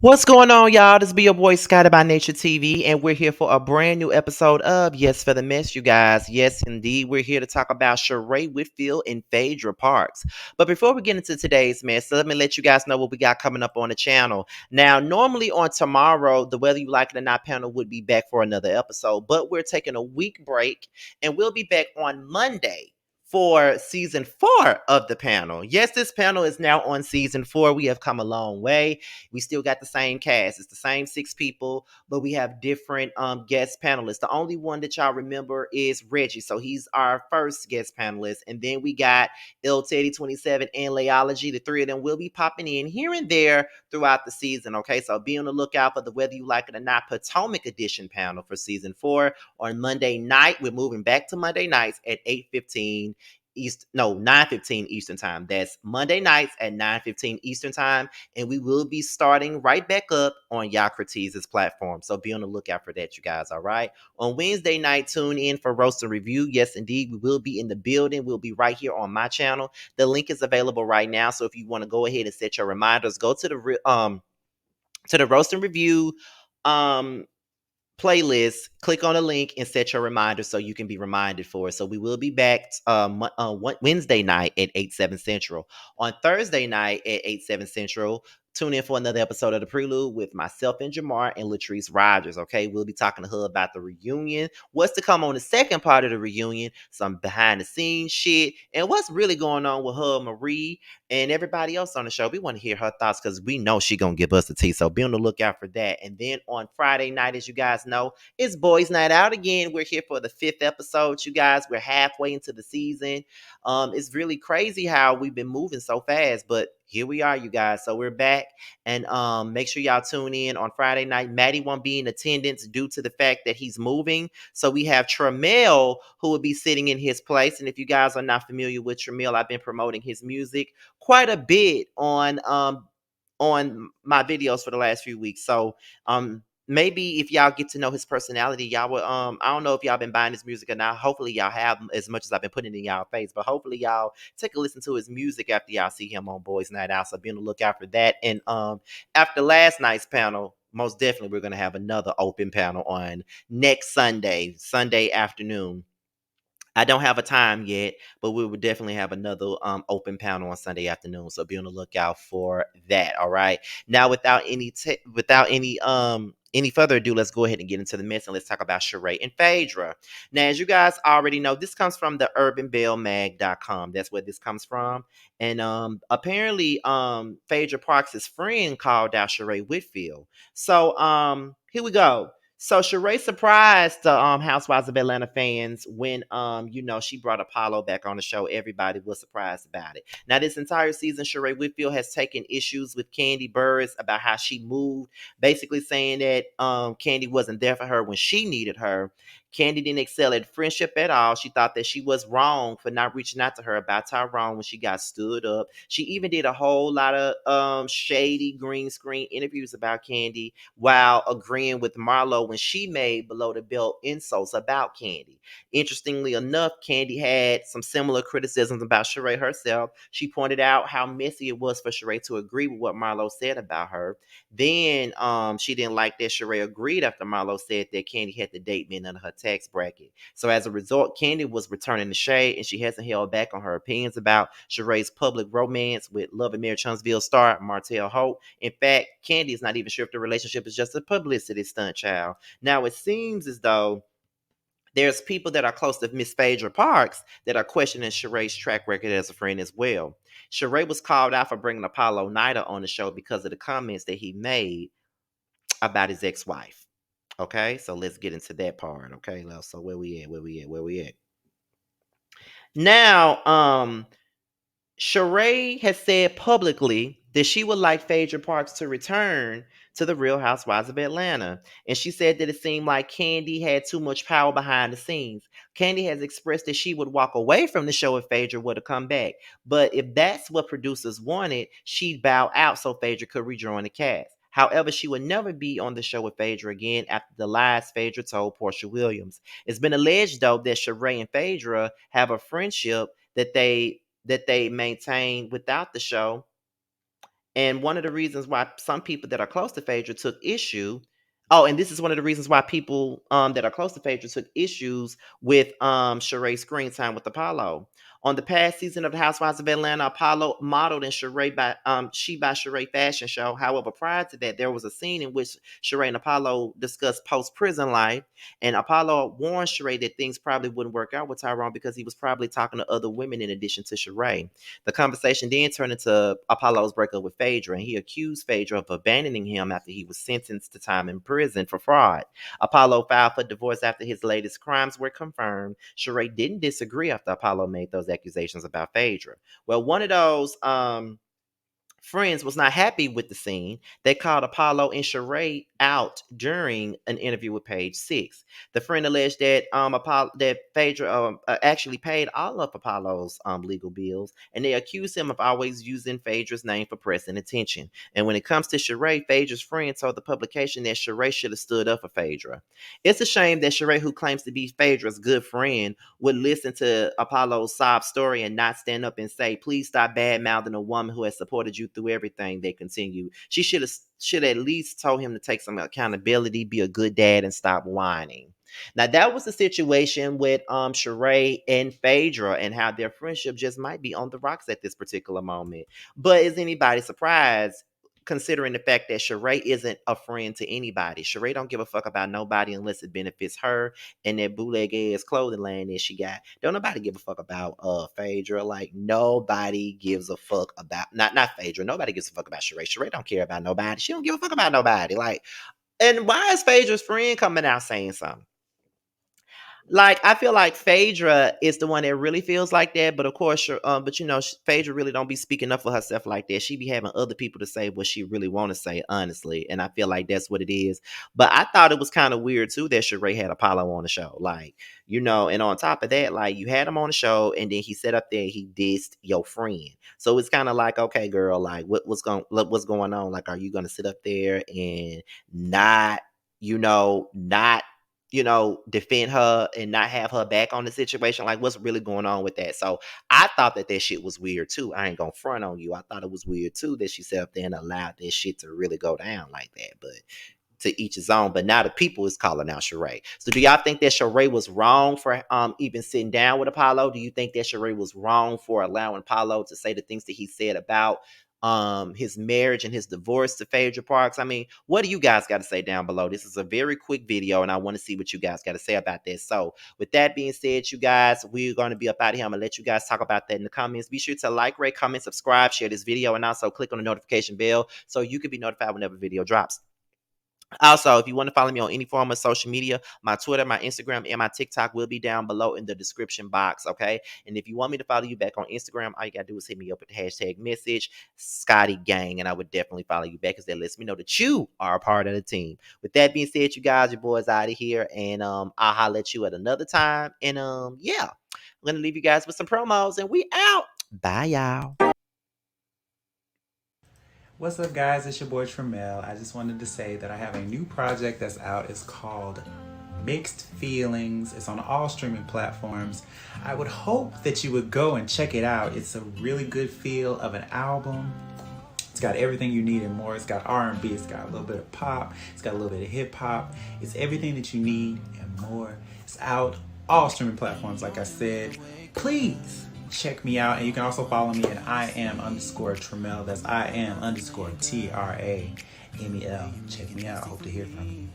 What's going on, y'all? This be your boy Scotty by Nature TV, and we're here for a brand new episode of Yes for the Mess, you guys. Yes, indeed, we're here to talk about Sheree Whitfield and Phaedra Parks. But before we get into today's mess, let me let you guys know what we got coming up on the channel. Now, normally on tomorrow, the Whether You Like It or Not panel would be back for another episode, but we're taking a week break, and we'll be back on Monday for season 4 of the panel. Yes, this panel is now on season 4. We have come a long way. We still got the same cast. It's the same 6 people, but we have different guest panelists. The only one that y'all remember is Reggie. So he's our first guest panelist. And then we got Il Teddy 27 and Layology. The three of them will be popping in here and there throughout the season. Okay, so be on the lookout for the Whether You Like It or Not Potomac Edition panel for season 4 on Monday night. We're moving back to Monday nights at 8:15 East, no, 9:15 Eastern time. That's Monday nights at 9:15 Eastern time, and we will be starting right back up on Yakrati's platform. So be on the lookout for that, you guys. All right. On Wednesday night, tune in for Roast and Review. Yes, indeed, we will be in the building. We'll be right here on my channel. The link is available right now. So if you want to go ahead and set your reminders, go to the Roast and Review um playlist, click on the link and set your reminder so you can be reminded for it. So we will be back Wednesday night at 8/7 Central. On Thursday night at 8/7 Central, tune in for another episode of The Prelude with myself and Jamar and Latrice Rogers. Okay, we'll be talking to her about the reunion, what's to come on the second part of the reunion, some behind the scenes shit, and what's really going on with her, Marie, and everybody else on the show. We want to hear her thoughts because we know she gonna give us the tea. So be on the lookout for that. And then on Friday night, as you guys know, it's Boys Night Out again. We're here for the 5th episode, you guys. We're halfway into the season. It's really crazy how we've been moving so fast, but here we are, you guys. So we're back, and make sure y'all tune in on Friday night. Maddie won't be in attendance due to the fact that he's moving. So we have Tramel who will be sitting in his place. And if you guys are not familiar with Tramel, I've been promoting his music quite a bit on my videos for the last few weeks. So maybe if y'all get to know his personality, y'all will I don't know if y'all been buying his music or not. Hopefully y'all have, as much as I've been putting it in y'all face, but hopefully y'all take a listen to his music after y'all see him on Boys Night Out. So be on the lookout for that. And after last night's panel, most definitely we're gonna have another open panel on next Sunday afternoon. I don't have a time yet, but we will definitely have another open panel on Sunday afternoon. So be on the lookout for that. All right. Now, without any further ado, let's go ahead and get into the mess and let's talk about Sheree and Phaedra. Now, as you guys already know, this comes from the urbanbellmag.com. That's where this comes from. And apparently Phaedra Parks' friend called out Sheree Whitfield. So here we go. So Sheree surprised the Housewives of Atlanta fans when she brought Apollo back on the show. Everybody was surprised about it. Now this entire season, Sheree Whitfield has taken issues with Kandi Burruss about how she moved, basically saying that Kandi wasn't there for her when she needed her. Kandi didn't excel at friendship at all. She thought that she was wrong for not reaching out to her about Tyrone when she got stood up. She even did a whole lot of shady green screen interviews about Kandi while agreeing with Marlo when she made below the belt insults about Kandi. Interestingly enough, Kandi had some similar criticisms about Sheree herself. She pointed out how messy it was for Sheree to agree with what Marlo said about her. Then she didn't like that Sheree agreed after Marlo said that Kandi had to date men under her tax bracket. So as a result, Kandi was returning the shade, and she hasn't held back on her opinions about Sheree's public romance with Love and Marriage Huntsville star Martell Holt. In fact, Kandi is not even sure if the relationship is just a publicity stunt, child. Now it seems as though there's people that are close to Miss Phaedra Parks that are questioning Sheree's track record as a friend as well. Sheree was called out for bringing Apollo Nida on the show because of the comments that he made about his ex-wife. Okay, so let's get into that part. Okay, so where we at? Where we at? Now, Sheree has said publicly that she would like Phaedra Parks to return to the Real Housewives of Atlanta. And she said that it seemed like Kandi had too much power behind the scenes. Kandi has expressed that she would walk away from the show if Phaedra were to come back. But if that's what producers wanted, she'd bow out so Phaedra could rejoin the cast. However, she would never be on the show with Phaedra again after the lies Phaedra told Portia Williams. It's been alleged, though, that Sheree and Phaedra have a friendship that they maintain without the show. And one of the reasons why some people that are close to Phaedra took issue. Oh, and this is one of the reasons why people that are close to Phaedra took issues with Sheree's screen time with Apollo. On the past season of the Housewives of Atlanta, Apollo modeled in Sheree by She by Sheree fashion show. However, prior to that, there was a scene in which Sheree and Apollo discussed post-prison life, and Apollo warned Sheree that things probably wouldn't work out with Tyrone because he was probably talking to other women in addition to Sheree. The conversation then turned into Apollo's breakup with Phaedra, and he accused Phaedra of abandoning him after he was sentenced to time in prison for fraud. Apollo filed for divorce after his latest crimes were confirmed. Sheree didn't disagree after Apollo made those accusations about Phaedra. Well, one of those friends was not happy with the scene. They called Apollo and Sheree out during an interview with Page Six. The friend alleged that Phaedra actually paid all of Apollo's legal bills, and they accused him of always using Phaedra's name for press and attention. And when it comes to Sheree, Phaedra's friend told the publication that Sheree should have stood up for Phaedra. It's a shame that Sheree, who claims to be Phaedra's good friend, would listen to Apollo's sob story and not stand up and say, "Please stop bad mouthing a woman who has supported you through everything." They continue. She should at least told him to take some accountability, be a good dad, and stop whining. Now that was the situation with Sheree and Phaedra and how their friendship just might be on the rocks at this particular moment. But is anybody surprised? Considering the fact that Sheree isn't a friend to anybody. Sheree don't give a fuck about nobody unless it benefits her and that bootleg ass clothing line that she got. Don't nobody give a fuck about Phaedra. Like nobody gives a fuck about not Phaedra. Nobody gives a fuck about Sheree. Sheree don't care about nobody. She don't give a fuck about nobody. Like, and why is Phaedra's friend coming out saying something? Like, I feel like Phaedra is the one that really feels like that, but of course, but Phaedra really don't be speaking up for herself like that. She be having other people to say what she really want to say, honestly, and I feel like that's what it is. But I thought it was kind of weird too that Sheree had Apollo on the show, like and on top of that, like you had him on the show, and then he sat up there, and he dissed your friend. So it's kind of like, okay, girl, like what's going on? Like, are you gonna sit up there and not, not defend her and not have her back on the situation? Like, what's really going on with that? So I thought that shit was weird too. I ain't gonna front on you. I thought it was weird too that she sat up there and allowed this shit to really go down like that. But to each his own. But now the people is calling out Sheree. So do y'all think that Sheree was wrong for even sitting down with Apollo? Do you think that Sheree was wrong for allowing Apollo to say the things that he said about his marriage and his divorce to Phaedra Parks? I mean, what do you guys got to say down below? This is a very quick video, and I want to see what you guys got to say about this. So with that being said, you guys, we're going to be up out of here. I'm gonna let you guys talk about that in the comments. Be sure to like, rate, comment, subscribe, share this video, and also click on the notification bell so you can be notified whenever a video drops. Also, if you want to follow me on any form of social media, my Twitter, my Instagram, and my TikTok will be down below in the description box, okay? And if you want me to follow you back on Instagram, all you got to do is hit me up with the hashtag message, Scotty Gang, and I would definitely follow you back because that lets me know that you are a part of the team. With that being said, you guys, your boys out of here, and I'll holler at you at another time. And yeah, I'm going to leave you guys with some promos, and we out. Bye, y'all. What's up, guys? It's your boy Tremel. I just wanted to say that I have a new project that's out. It's called Mixed Feelings. It's on all streaming platforms. I would hope that you would go and check it out. It's a really good feel of an album. It's got everything you need and more. It's got R&B, it's got a little bit of pop, it's got a little bit of hip hop. It's everything that you need and more. It's out all streaming platforms, like I said. Please check me out, and you can also follow me at IAM_Tremel. That's IAM_TRAMEL. Check me out. I hope to hear from you.